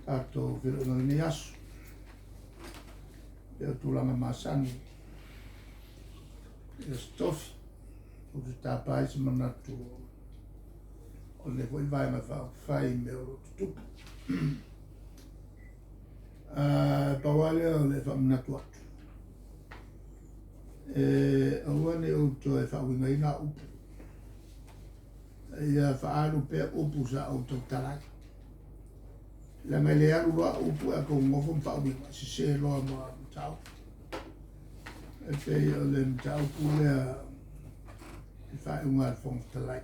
ato velo ni asu e tulanga masani e stofi o te tapai se manatu o le foi vai ma fai me o tupu pawale o le fa manatu atu awane o to e fa winga ina upu ia fa alu pe upu sa o to talai la mele alu wa upu a ko ngofo fa winga se lo ma tau e pe o le tau pule fa unga fong talai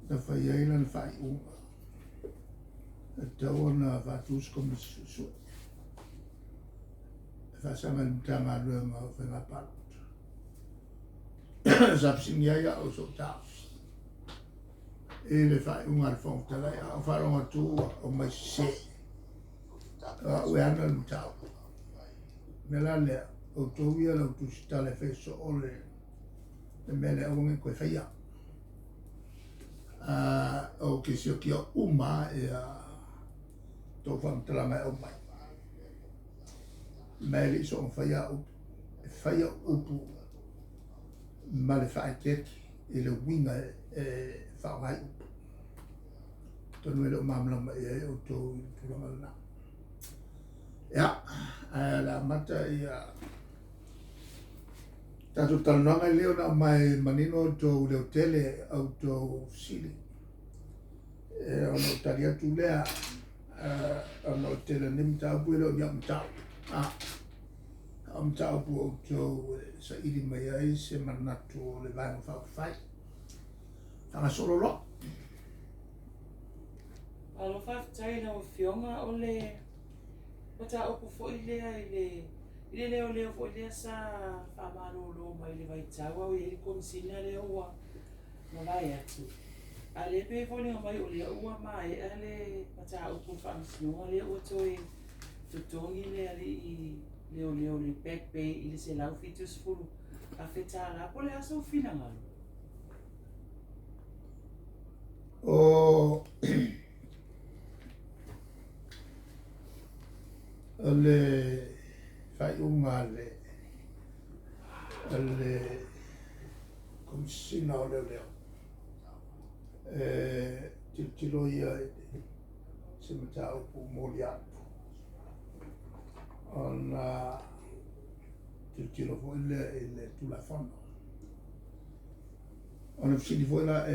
da fa yaila fa unga tau na fa tus kom su fa sama tanga lo ma fa na pa sapsin ya o so tau e le fa unga fong talai a fa ronga tu o mai se o ana lu tau mela le o to via lo tu sta le feso o le mele o nge ko fa ya o ke si o ki o uma e to fa tra mai o mai mele so fa ya upu ma le fa ket e le winga fa mai to no le mamla mai o to la na ya la mata ya tato talonga leo na mai manino to le hotele auto sili ono talia tu lea ono hotele nim tapu lo ya mtau mtau pu auto sa ili mai ai se manatu le vai fa fai tanga solo lo alo fa tai na fionga ole pata opu fo ile leo fo ile sa fa malo lo mai le vai tawa o ile komsina le o na vai atu ale pe fo le mai o le o mai ale pata opu fa msino le o toi tutongi le ali i leo le back pay ile se lau fitus fulu a feta la pole aso fina ngalo o le fai unga le komsina o leo tilo ia se mata o moli atu ona tilo fo le tula fono ona fsili fo la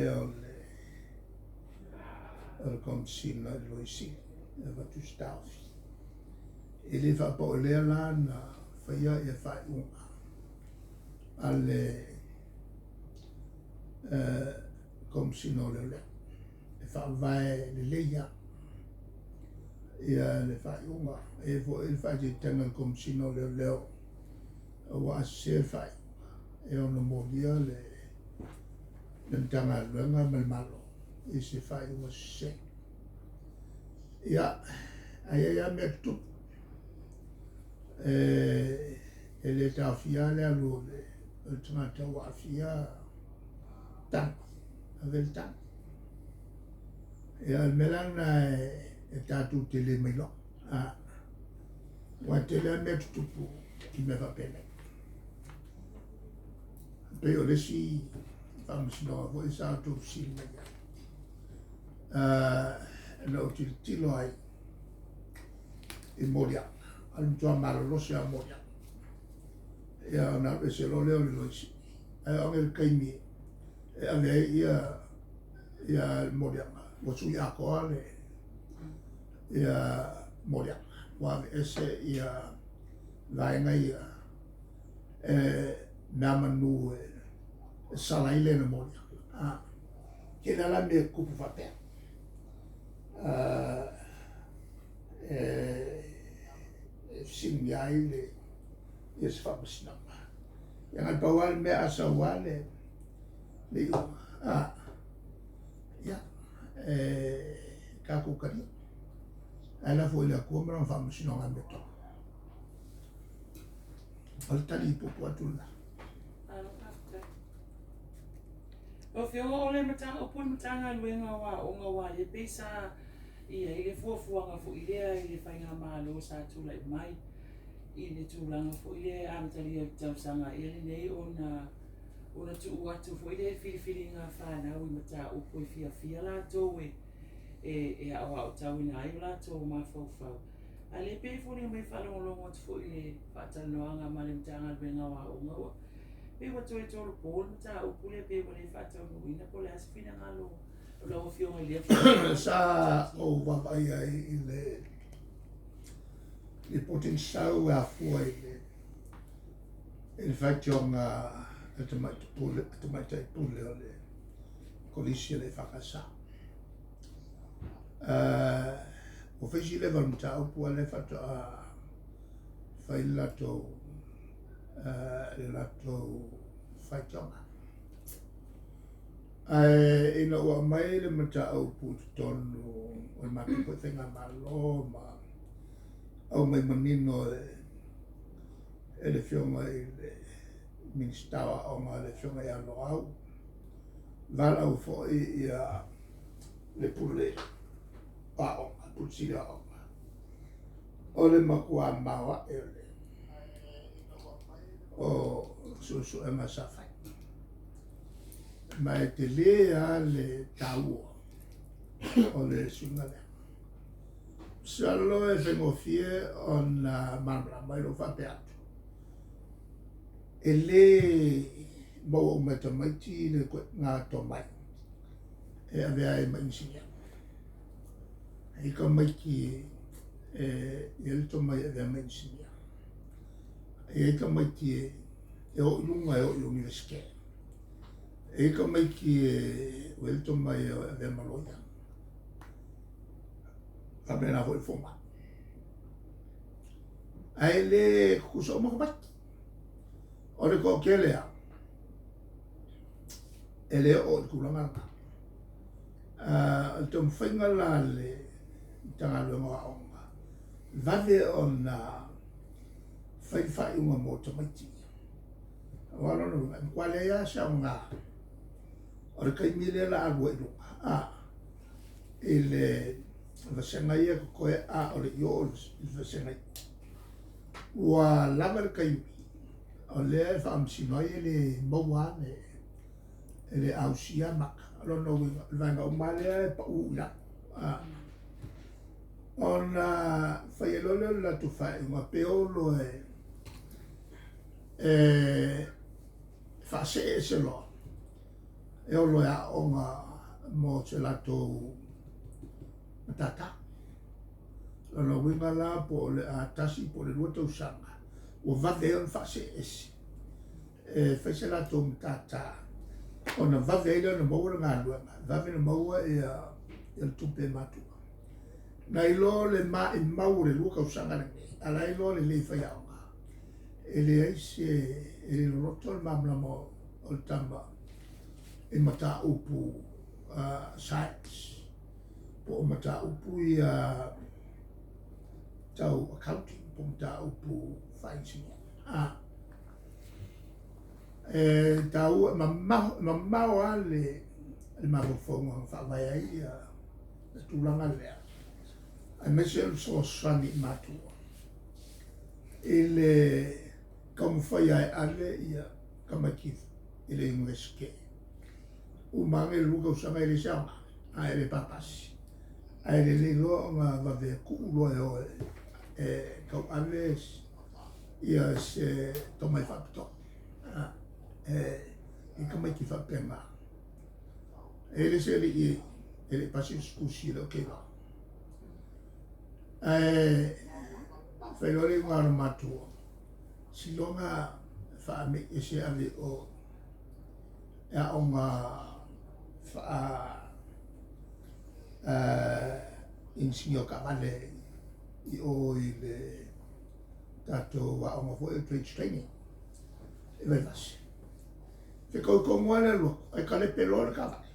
o komsina lo isi va tu staff ele fa po le la na fa ia e fa unga ale komsina o le e fa vai le ia ia le fa unga e fo il fa di tenga komsina o le wa se fa e ono modia le tanga lunga malo e se fa unga se ia ia me tu ele ta fia le alu le tmata wa fia tan avel tan e al melana e tatu te le milo wa te le me tu ki me va bene pe o le si vamos no vo sa tu si me no tilo ai e moria al tua malo lo sia moria e ona e se lo leo lo si e o el kaimi e ave ia moria mo su ya ko ale ia moria wa ese ia vaenga ia namanu sala ile na moria ke la me kupu fa pe singa ile yes fa bisna yang al bawal me asawale le ya ka ko kari ala fo la ko mra fa bisna ngam to al tali po tulla o fio ole matanga o pun matanga luenga wa o nga wa le pesa Ia i le fuafuanga fo i lea i le whainga mālo sa tūlai mai. I le tūlanga fo i le amatali au tausanga i le nei ona tu atu fo i le whiriwhiri ngā whānau i mata upo i fia lātou e au tau ina ai lātou mā whau. A le pe fo ni mai whalongolongo atu fo i le whaatanoanga ma le mtanga benga wa o ngawa. Pe watu e tolu pōn mata upo le pe wale whaatau nuina po le asifina ngalo. Lo fionga i le sa o wapai ai i le potensau a fua i le whaitionga atamaitai pule o le kolisi le whakasa. O whisi le walmta upua le whato a whailato le lato whaitionga. Ina ua mai le mata au putu tonu o le maki koe whenga malo ma au mai manino e le whionga i le ministawa o ngā le whionga i alo au vala au fo i le pule a onga, pulsira onga o le makua mawa e le o susu e masawhai ma e te lea le taua o le sungale. Salo e whengofie o na mamla mai lo whape atu. E le mau o meta maiti le ngā tō mai. E avea e mainsinia. E ka maiti e le tō mai avea mainsinia. E ka maiti e o ilunga e o ilungi le skea. E ka mai ki e welto mai o e maloia. Ka mena hoi foma. Ai le kuso mo kabati. O le ko kelea. E le o le kulanganga. Te mwhainga la le tanga luenga onga. Vade o na whai unga mo tamaiti. Wano no, kwale ya sa unga. Ora kai mile la agua i runga. I le vasenga ia ko koe a o le io i vasenga i. Ua lava le kai o le e whaamsinoi e le mauane e le ausia maka. Lono wanga o malea e pa uila. Ona whaielole la tu whai unga peolo e whase e se loa. E olo ea onga mo se lato matata. Lono winga la po le a tasi po le lua tausanga. Ua vave on whase esi. E whaise lato matata. Ona vave eile na maua ngā luenga. Vave na maua e le tupe matua. Na ilo le ma i mau le lua kausanga nge. Ala ilo le le whai aonga. E le aise e le roto le mamla mo o le tamba. E mata upu science. Po mata upu i tau accounting. Po mata upu finance. E tau mamau ale marofonga whawai ai tūlanga lea. A mese so sani matua. E le kamwhai ai ale ia kamakith i le ingweske. Umange luka usanga i le sianga. A ele papasi. A ele le loa ngā wave kuuloa e oe. E kau ale ia se tomai whapito. I kamaki whapenga. E le se li e le pasi skusi le o kewa. Whailore ngāra matua. Silonga whaame e se ale o ea o ngā insinio ka vale i o i le tato wa o ngā fo e trade training. E vai vasi. Te kau kongoane lo, ai ka le pelo le ka vale.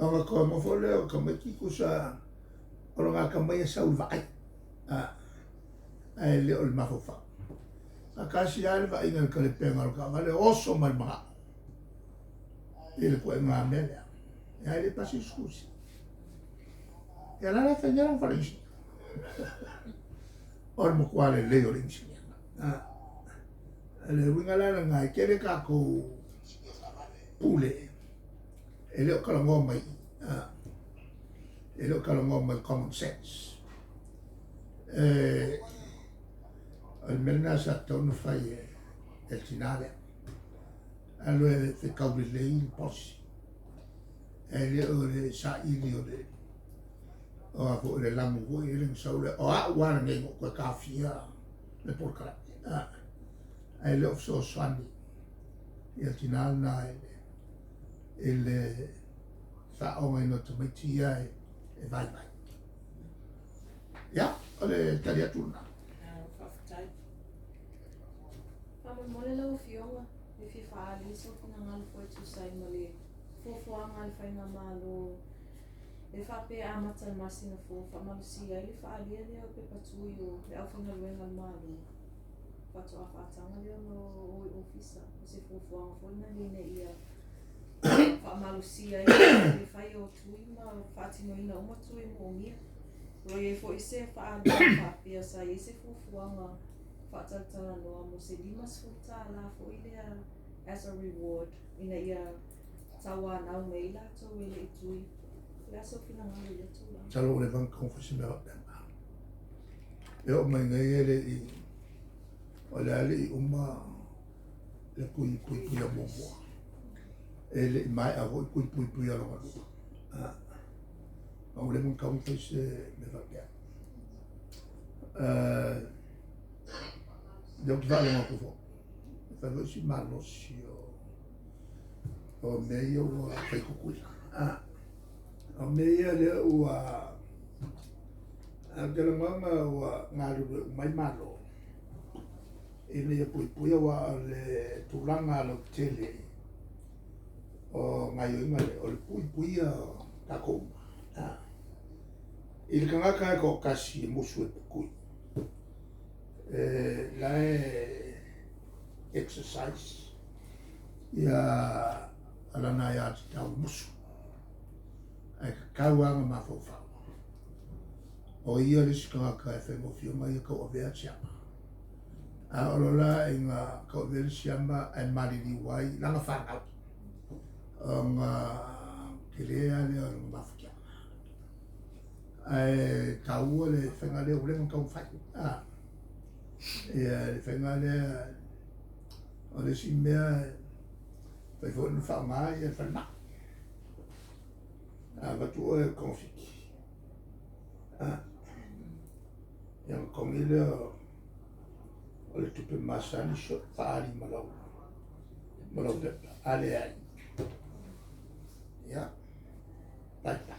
O ngā koe mofo leo ka mai ki kusa o ngā ka mai e sau vai. Ai leo le mafofa. A kasi ale va inga ka le penga ka vale oso mai maha. I le koe ngā melea. E ai le pasi skusi. Ya la fa ya fa isi. O mo kwale le o isi. Le winga la ngai kere ka ko pule. Ele o kala ngoma ele o kala ngoma common sense. Almena sa tonu fai el finale. Allora fe kauli le il posi. Ele o le sa ili o le o a le lamu o ele sa le o a wana ngai ko kafia le porkala. Ele o so swani. Il finale na ele fa o mai no tomatia e vai vai. Ja, ole talia tuna. Whawhatai. Pama mole lau fionga, e fi whaali so kina ngalu fo tu sai mole. Fofo ngal fai nga malo. E whape a mata masina fo, whamalu si ai le whaali e leo pe patui o le au whanga luenga malo. Whatu a whaatanga leo no oi ofisa, se fofo anga fo na line ia. Whamalu si ai le whai o tui ma whaatino ina uma tui mo mia. Roi e fo i se whaali whapea sa i se fufuanga whaatatara noa mo se limas futa la fo i lea as a reward ina ia tawa nau mei la to wele i tui. Lea so fina ngā le tula. Talo le van konfusi me wapea. E o mai ngai ele i o le ale i uma le kui a momoa. Ele i mai a hoi kui a longa lua. O le mun konfusi me wapea. Deu que vale uma coisa. Falou se malosi o meio o foi cucui. O meio le o a aquela mama o ngalo mai malo. Ele ia pui wa le tulanga lo tele. O ngai ngale o pui a tako. Il kanga ko kasi musu kui. La exercise ia alana ia tau musu ai kauanga mafofa o ia le skaka e fe mo fioma ia ko vea chama a olola inga ko vea chama ai mariri wai langa whanau nga kilea le o mafukia ai taua le whenga le ulenga kau whai ia le whenga le o le si mea fai fo na whaanga ia whanau watu o e konfiki ia kongi le o le tupe masani so whaari malau pepa ale ai ia taita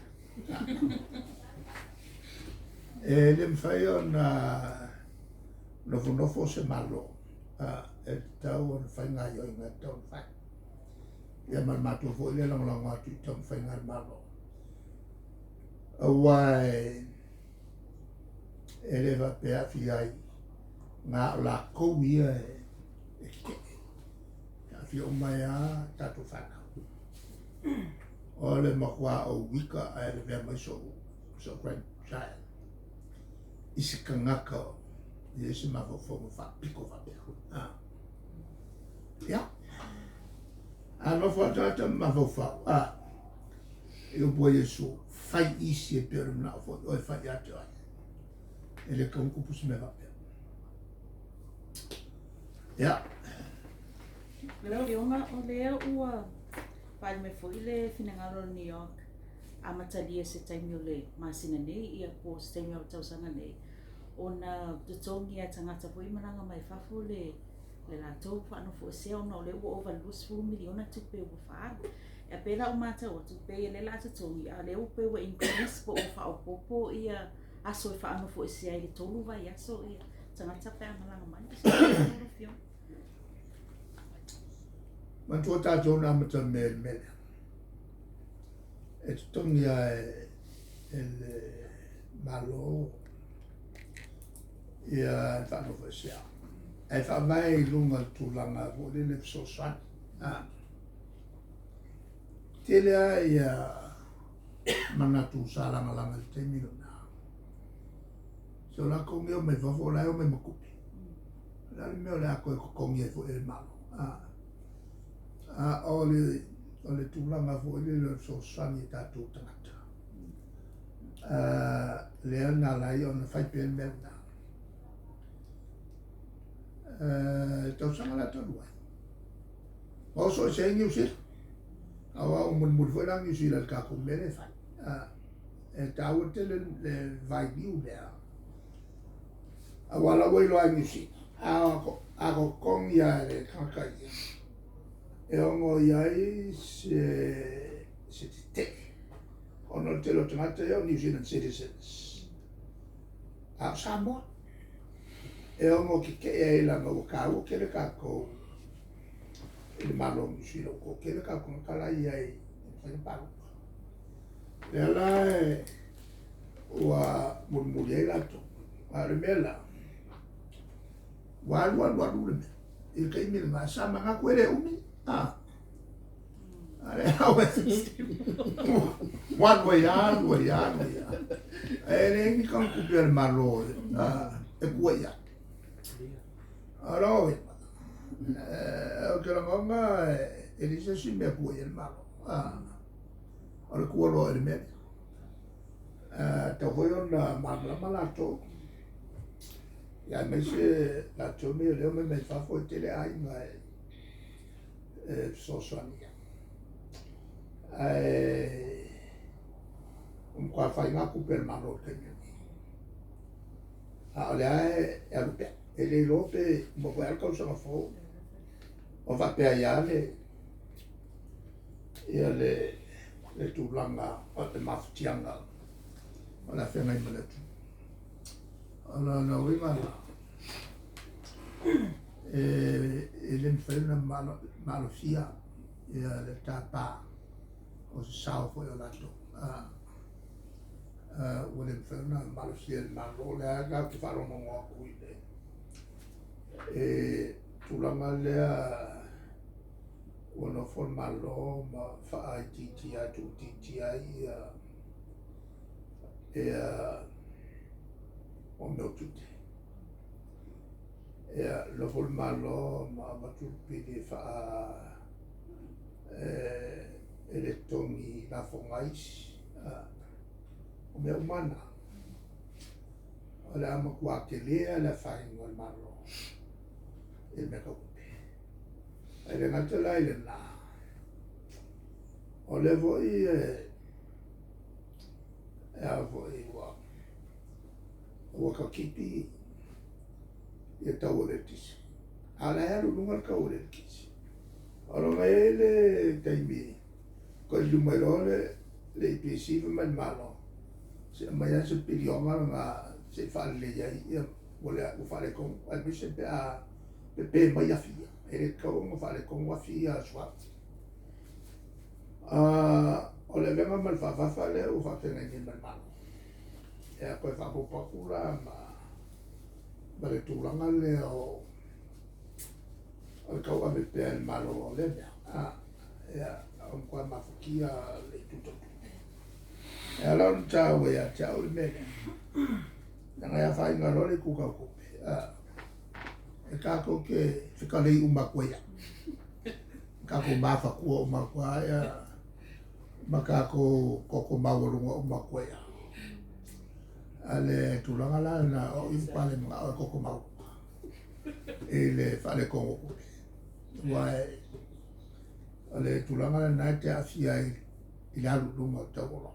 e le mwhai o na nofo se malo e tau o na whai ngai o inga tau na whai ia matua fo ile lango atu i tau whai ngai malo awai e le va pea fi ai ngā o la kou ia e ke ka fi o mai a tatu whanau o le makua o wika a le vea mai so grandchild isi ka ngaka i esi mawhafonga whapiko whapea ia a no whatata mawhawhau e o bua Yesu fai isi e pere mna o fo o e fai ate ai e le kaunkupusi me whapea ia Leo fionga o lea ua pai me foi le finangaro New York a matalia se taimi o le masina nei ia po se taimi o tausanga nei ona tutongi a tangata pui maranga mai fafo le latou whaano fo se ona o le ua overlose fu miliona tupe ua whaaro e pela o mata o tupe e le la tutongi a le upe ua increase po o whao popo ia aso e whaano fo se ai le tolu vai aso ia tangata pe amalanga mai se fionga mantua tātou nā mata mele e tutongi ai e le malo ia e whaano fo se au e whamai lunga tūlanga o le le so swan. Telea ia manatu sa langa le taimi lona. So la kongi o me fafo lai o me makupi. La le meo le ako e kongi e fo e malo. O le tūlanga fo e le so sani e tātou tangata. Lea nā lai o na whaipe mea nā. Tau sanga la tonu ai. O so e se New Zealand. Awa o mun fo la New Zealand ka ko mele fai. E tau te le vai niu lea. Awa la wai loa New Zealand. Ako kongi a le kakai. E ongo iai se te. Ono te lo tangata e o New Zealand citizens. A Samoa. E ongo ki ke e langa o kāu ke le kako i le malo New Zealand ko ke le kako na kala iai whai paro. Le ala e ua murmuri e lato. A le mela. Walu le mela. I ka imi le maa sama ngā koe le umi. Ale hawe. One way on. E le ingi kan kupe le malo e kua ia. Alo e. O ke la ngonga e li se si mea kua ia le malo. O le kua loa e le mea. Tau hoi ona malama lato. Ia me se lato me leo me fafo e tele ai ngai. Sosania. Qua fai ngā kupe le malo te mea. O le ae e alupea. E le lope mo koe alkau sanga fo. O whapea ia le tūlanga o le mafutianga. O la whenga i maletu. O la winga la. E le mwhena malo fia. Ia le tāpā. O se sao foi o lato. O le mwhena malo fia le malo. Le aga ki wharongo ngā kuile. E tūlanga lea o no fon malo ma whaai titi atu titi ai o meu tute. E lo fon malo ma matupini wha e le tongi la fongais o meu mana. O le ama kua ke lea le whainga malo. E me kaupe. E le ngata lai le nā. O le voi a voi ua ka kipi e tau le tisi. A la hea lunga ka ure le kisi. O ronga e le taimi. Ko i lumero le IPC mai malo. Se mai a se pilionga nga se whale le iai ia wale u whale kong. Ai mi se pe a pe mai a fia. E le kaunga whale kong wa fia swat. O le venga mal whawhawha le u whawhenga i mai malo. E a koe whapopakura ma le tūranga le o kau ame pēr malo o le mea. E a koe mawhakia le tutotu. E a lau tāu e a tāu le mea. Nanga ia whainga rore kukau kupe. E kako ke whikalei umakwea. Kako mawhakua umakwea. Ma kako koko mawarunga umakwea. Ale tūranga la na o impale mga o koko mawarunga. E le whale kongo kupe. Wai, ale tūranga la nai te awhia i le haru runga o tauora.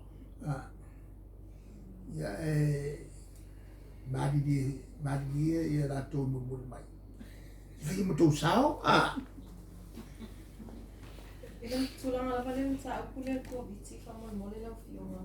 Ia mariri e rato murmuri mai. Whai mo tau sao? Ilang tulanga la pala sa akule ko biti fa mo le la fionga.